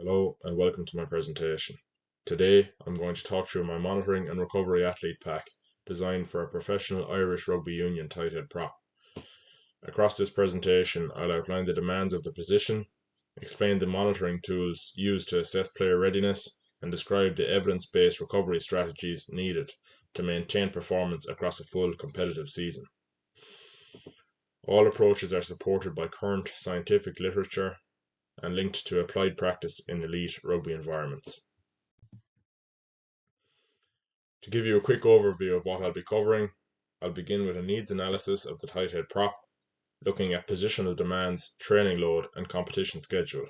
Hello and welcome to my presentation. Today I'm going to talk through my monitoring and recovery athlete pack designed for a professional Irish Rugby Union tight head prop. Across this presentation I'll outline the demands of the position, explain the monitoring tools used to assess player readiness, and describe the evidence-based recovery strategies needed to maintain performance across a full competitive season. All approaches are supported by current scientific literature and linked to applied practice in elite rugby environments. To give you a quick overview of what I'll be covering, I'll begin with a needs analysis of the tight head prop, looking at positional demands, training load, and competition schedule.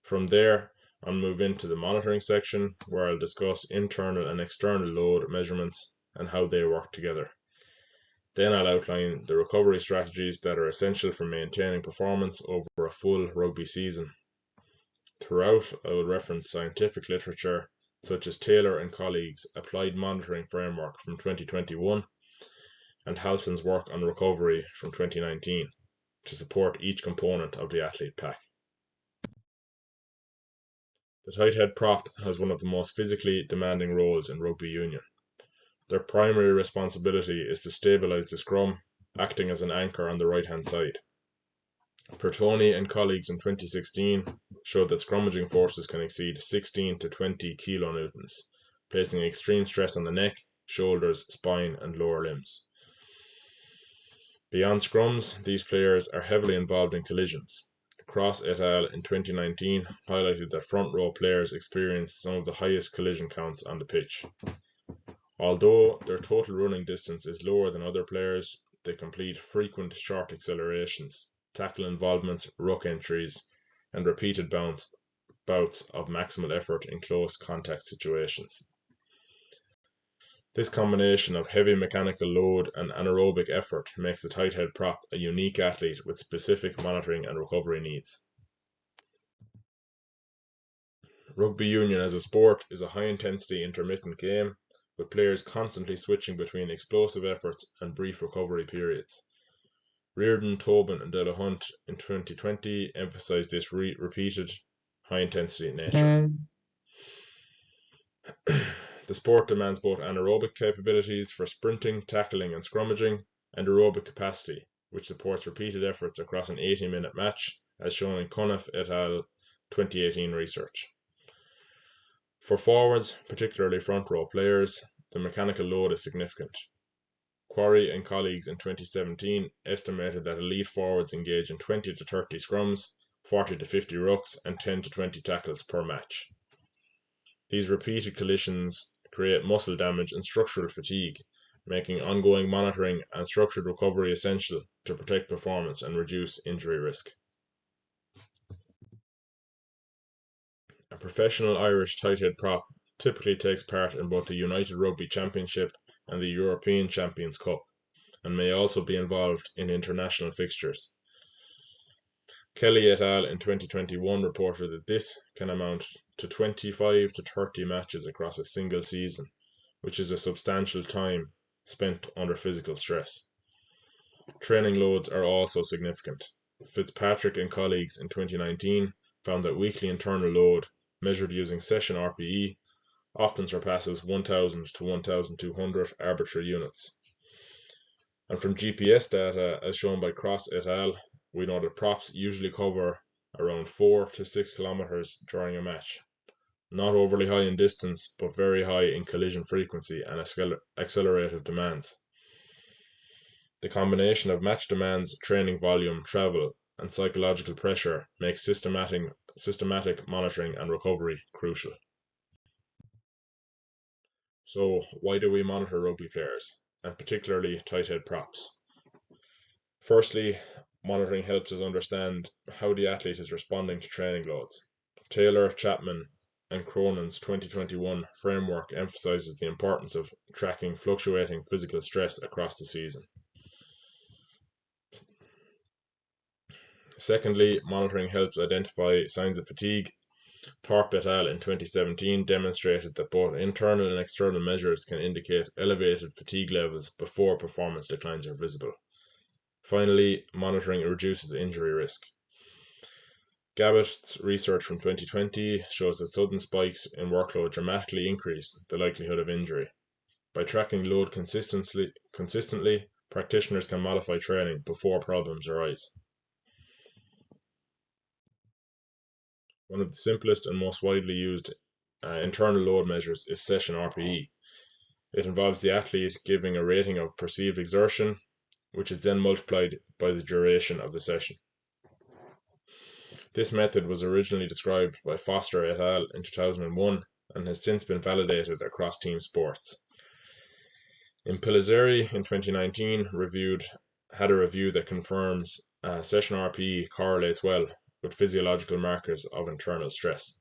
From there, I'll move into the monitoring section, where I'll discuss internal and external load measurements and how they work together. Then I'll outline the recovery strategies that are essential for maintaining performance over a full rugby season. Throughout, I will reference scientific literature such as Taylor and colleagues' Applied Monitoring Framework from 2021 and Halson's work on recovery from 2019 to support each component of the athlete pack. The tight head prop has one of the most physically demanding roles in rugby union. Their primary responsibility is to stabilise the scrum, acting as an anchor on the right-hand side. Pertoni and colleagues in 2016 showed that scrummaging forces can exceed 16 to 20 kilonewtons, placing extreme stress on the neck, shoulders, spine and lower limbs. Beyond scrums, these players are heavily involved in collisions. Cross et al. In 2019 highlighted that front row players experience some of the highest collision counts on the pitch. Although their total running distance is lower than other players, they complete frequent short accelerations, tackle involvements, ruck entries, and repeated bouts of maximal effort in close contact situations. This combination of heavy mechanical load and anaerobic effort makes the tight head prop a unique athlete with specific monitoring and recovery needs. Rugby union as a sport is a high-intensity intermittent game, with players constantly switching between explosive efforts and brief recovery periods. Reardon, Tobin and Delahunt in 2020 emphasised this repeated high-intensity nature. The sport demands both anaerobic capabilities for sprinting, tackling and scrummaging, and aerobic capacity, which supports repeated efforts across an 80-minute match, as shown in Cunniff et al. 2018 research. For forwards, particularly front row players, the mechanical load is significant. Quarry and colleagues in 2017 estimated that elite forwards engage in 20 to 30 scrums, 40 to 50 rucks, and 10 to 20 tackles per match. These repeated collisions create muscle damage and structural fatigue, making ongoing monitoring and structured recovery essential to protect performance and reduce injury risk. A professional Irish tight head prop typically takes part in both the United Rugby Championship and the European Champions Cup, and may also be involved in international fixtures. Kelly et al. In 2021 reported that this can amount to 25 to 30 matches across a single season, which is a substantial time spent under physical stress. Training loads are also significant. Fitzpatrick and colleagues in 2019 found that weekly internal load, measured using session RPE, often surpasses 1000 to 1200 arbitrary units. And from GPS data, as shown by Cross et al., we know that props usually cover around 4 to 6 kilometers during a match. Not overly high in distance, but very high in collision frequency and accelerative demands. The combination of match demands, training volume, travel, and psychological pressure makes systematic monitoring and recovery crucial. So why do we monitor rugby players, and particularly tight head props? Firstly, monitoring helps us understand how the athlete is responding to training loads. Taylor, Chapman and Cronin's 2021 framework emphasises the importance of tracking fluctuating physical stress across the season. Secondly, monitoring helps identify signs of fatigue. Thorpe et al. In 2017 demonstrated that both internal and external measures can indicate elevated fatigue levels before performance declines are visible. Finally, monitoring reduces injury risk. Gabbett's research from 2020 shows that sudden spikes in workload dramatically increase the likelihood of injury. By tracking load consistently, practitioners can modify training before problems arise. One of the simplest and most widely used internal load measures is session RPE. It involves the athlete giving a rating of perceived exertion, which is then multiplied by the duration of the session. This method was originally described by Foster et al. In 2001 and has since been validated across team sports. Impellizzeri in 2019 had a review that confirms session RPE correlates well with physiological markers of internal stress.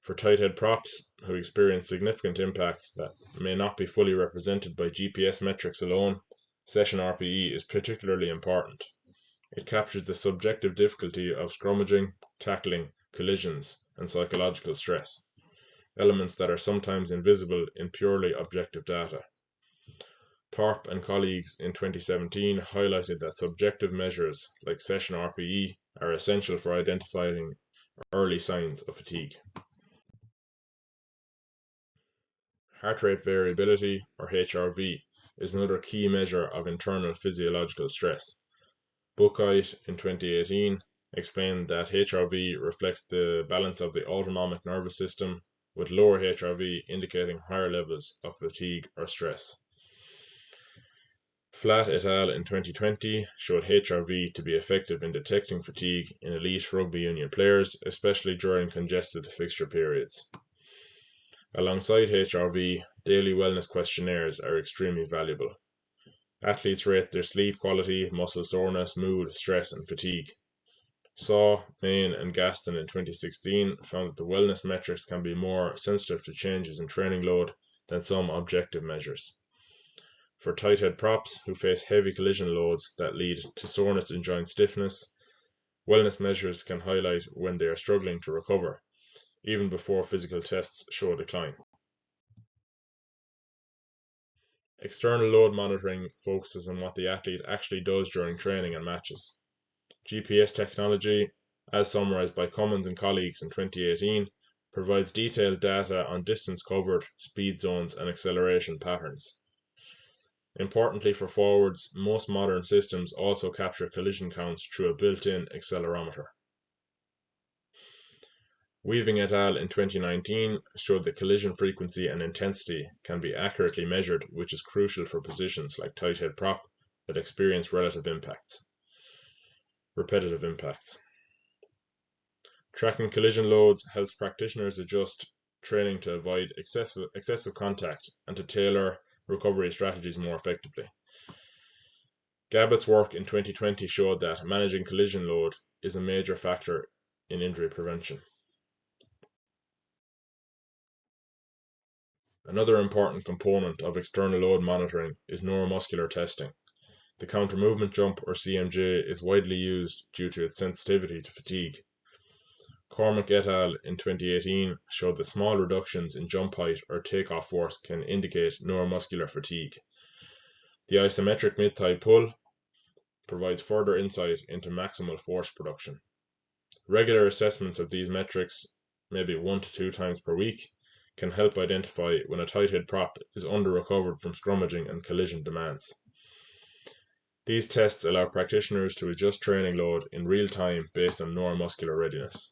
For tight head props who experience significant impacts that may not be fully represented by GPS metrics alone, session RPE is particularly important. It captures the subjective difficulty of scrummaging, tackling, collisions, and psychological stress, elements that are sometimes invisible in purely objective data. Thorpe and colleagues in 2017 highlighted that subjective measures like session RPE are essential for identifying early signs of fatigue. Heart rate variability, or HRV, is another key measure of internal physiological stress. Buchheit in 2018 explained that HRV reflects the balance of the autonomic nervous system, with lower HRV indicating higher levels of fatigue or stress. Flatt et al. In 2020 showed HRV to be effective in detecting fatigue in elite rugby union players, especially during congested fixture periods. Alongside HRV, daily wellness questionnaires are extremely valuable. Athletes rate their sleep quality, muscle soreness, mood, stress, and fatigue. Saw, Main, and Gaston in 2016 found that the wellness metrics can be more sensitive to changes in training load than some objective measures. For tight head props who face heavy collision loads that lead to soreness and joint stiffness, wellness measures can highlight when they are struggling to recover, even before physical tests show a decline. External load monitoring focuses on what the athlete actually does during training and matches. GPS technology, as summarized by Cummins and colleagues in 2018, provides detailed data on distance covered, speed zones, and acceleration patterns. Importantly for forwards, most modern systems also capture collision counts through a built-in accelerometer. Weaving et al. In 2019 showed that collision frequency and intensity can be accurately measured, which is crucial for positions like tight head prop that experience repetitive impacts. Tracking collision loads helps practitioners adjust training to avoid excessive contact and to tailor recovery strategies more effectively. Gabbett's work in 2020 showed that managing collision load is a major factor in injury prevention. Another important component of external load monitoring is neuromuscular testing. The counter movement jump, or CMJ, is widely used due to its sensitivity to fatigue. Cormack et al. In 2018 showed that small reductions in jump height or takeoff force can indicate neuromuscular fatigue. The isometric mid-thigh pull provides further insight into maximal force production. Regular assessments of these metrics, maybe 1 to 2 times per week, can help identify when a tight head prop is under-recovered from scrummaging and collision demands. These tests allow practitioners to adjust training load in real time based on neuromuscular readiness.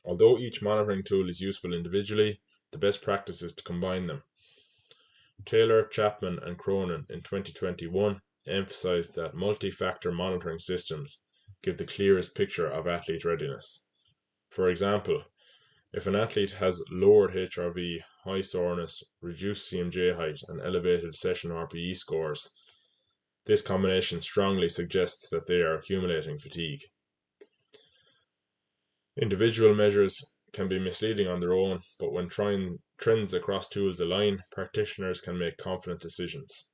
Although each monitoring tool is useful individually, the best practice is to combine them. Taylor, Chapman, and Cronin in 2021 emphasized that multi-factor monitoring systems give the clearest picture of athlete readiness. For example, if an athlete has lowered HRV, high soreness, reduced CMJ height, and elevated session RPE scores, this combination strongly suggests that they are accumulating fatigue. Individual measures can be misleading on their own, but when trends across tools align, practitioners can make confident decisions.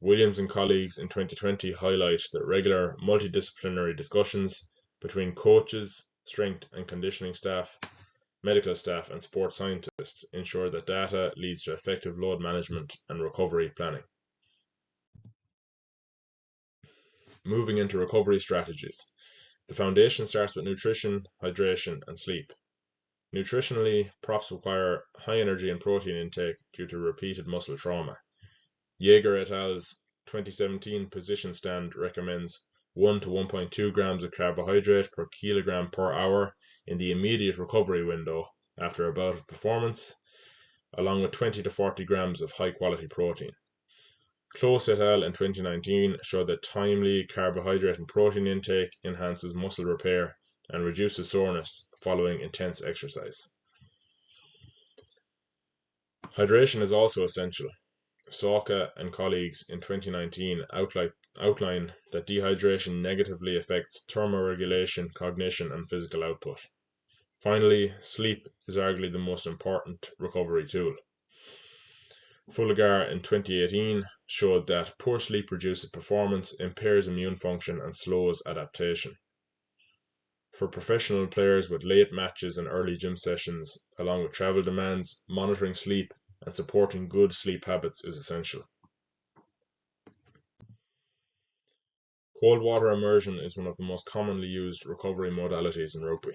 Williams and colleagues in 2020 highlight that regular multidisciplinary discussions between coaches, strength and conditioning staff, medical staff, and sports scientists ensure that data leads to effective load management and recovery planning. Moving into recovery strategies. The foundation starts with nutrition, hydration, and sleep. Nutritionally, props require high energy and protein intake due to repeated muscle trauma. Jaeger et al.'s 2017 position stand recommends 1 to 1.2 grams of carbohydrate per kilogram per hour in the immediate recovery window after a bout of performance, along with 20 to 40 grams of high-quality protein. Close et al. In 2019 showed that timely carbohydrate and protein intake enhances muscle repair and reduces soreness following intense exercise. Hydration is also essential. Soka and colleagues in 2019 outline that dehydration negatively affects thermoregulation, cognition, and physical output. Finally, sleep is arguably the most important recovery tool. Fullagar in 2018 showed that poor sleep reduces performance, impairs immune function, and slows adaptation. For professional players with late matches and early gym sessions, along with travel demands, monitoring sleep and supporting good sleep habits is essential. Cold water immersion is one of the most commonly used recovery modalities in rugby.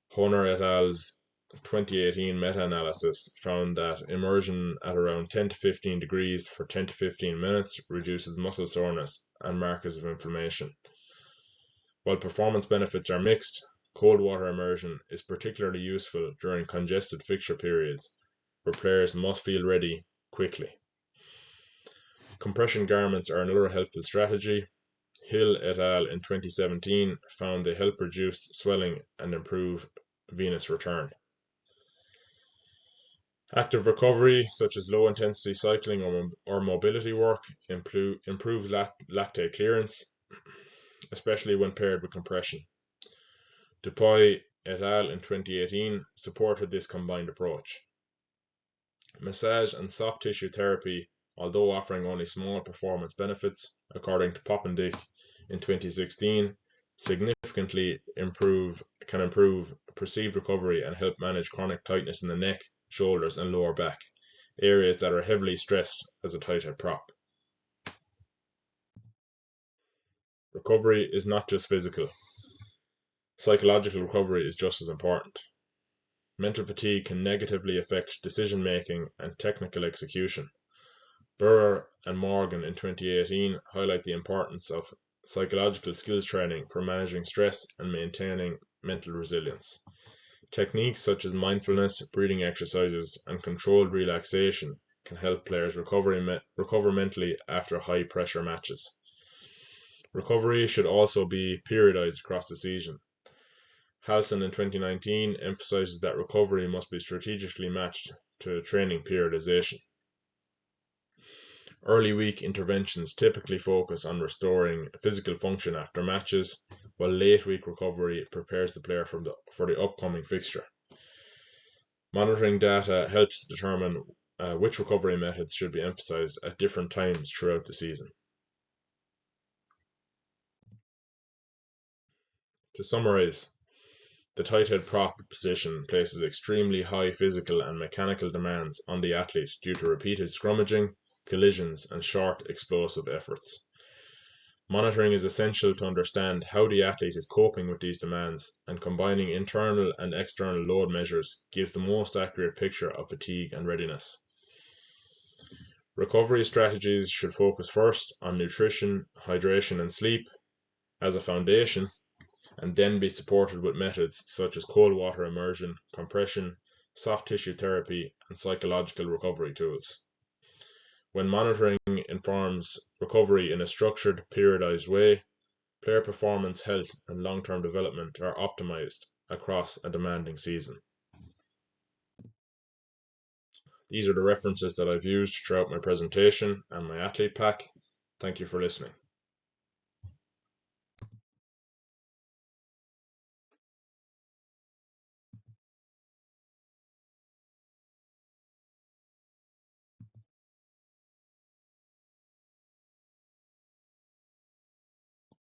Horner et al.'s 2018 meta-analysis found that immersion at around 10 to 15 degrees for 10 to 15 minutes reduces muscle soreness and markers of inflammation. While performance benefits are mixed, cold water immersion is particularly useful during congested fixture periods where players must feel ready quickly. Compression garments are another helpful strategy. Hill et al. In 2017 found they help reduce swelling and improve venous return. Active recovery, such as low-intensity cycling or mobility work, improves lactate clearance, especially when paired with compression. Dupuy et al. In 2018 supported this combined approach. Massage and soft tissue therapy, although offering only small performance benefits, according to Poppendick in 2016, significantly can improve perceived recovery and help manage chronic tightness in the neck, shoulders, and lower back, areas that are heavily stressed as a tight head prop. Recovery is not just physical. Psychological recovery is just as important. Mental fatigue can negatively affect decision making and technical execution. Burr and Morgan in 2018 highlight the importance of psychological skills training for managing stress and maintaining mental resilience. Techniques such as mindfulness, breathing exercises, and controlled relaxation can help players recover mentally after high-pressure matches. Recovery should also be periodized across the season. Halson in 2019 emphasizes that recovery must be strategically matched to training periodization. Early week interventions typically focus on restoring physical function after matches, while late week recovery prepares the player for the upcoming fixture. Monitoring data helps determine which recovery methods should be emphasized at different times throughout the season. To summarize, the tight head prop position places extremely high physical and mechanical demands on the athlete due to repeated scrummaging, collisions, and short, explosive efforts. Monitoring is essential to understand how the athlete is coping with these demands, and combining internal and external load measures gives the most accurate picture of fatigue and readiness. Recovery strategies should focus first on nutrition, hydration, and sleep as a foundation, and then be supported with methods such as cold water immersion, compression, soft tissue therapy, and psychological recovery tools. When monitoring informs recovery in a structured, periodized way, player performance, health, and long-term development are optimized across a demanding season. These are the references that I've used throughout my presentation and my athlete pack. Thank you for listening.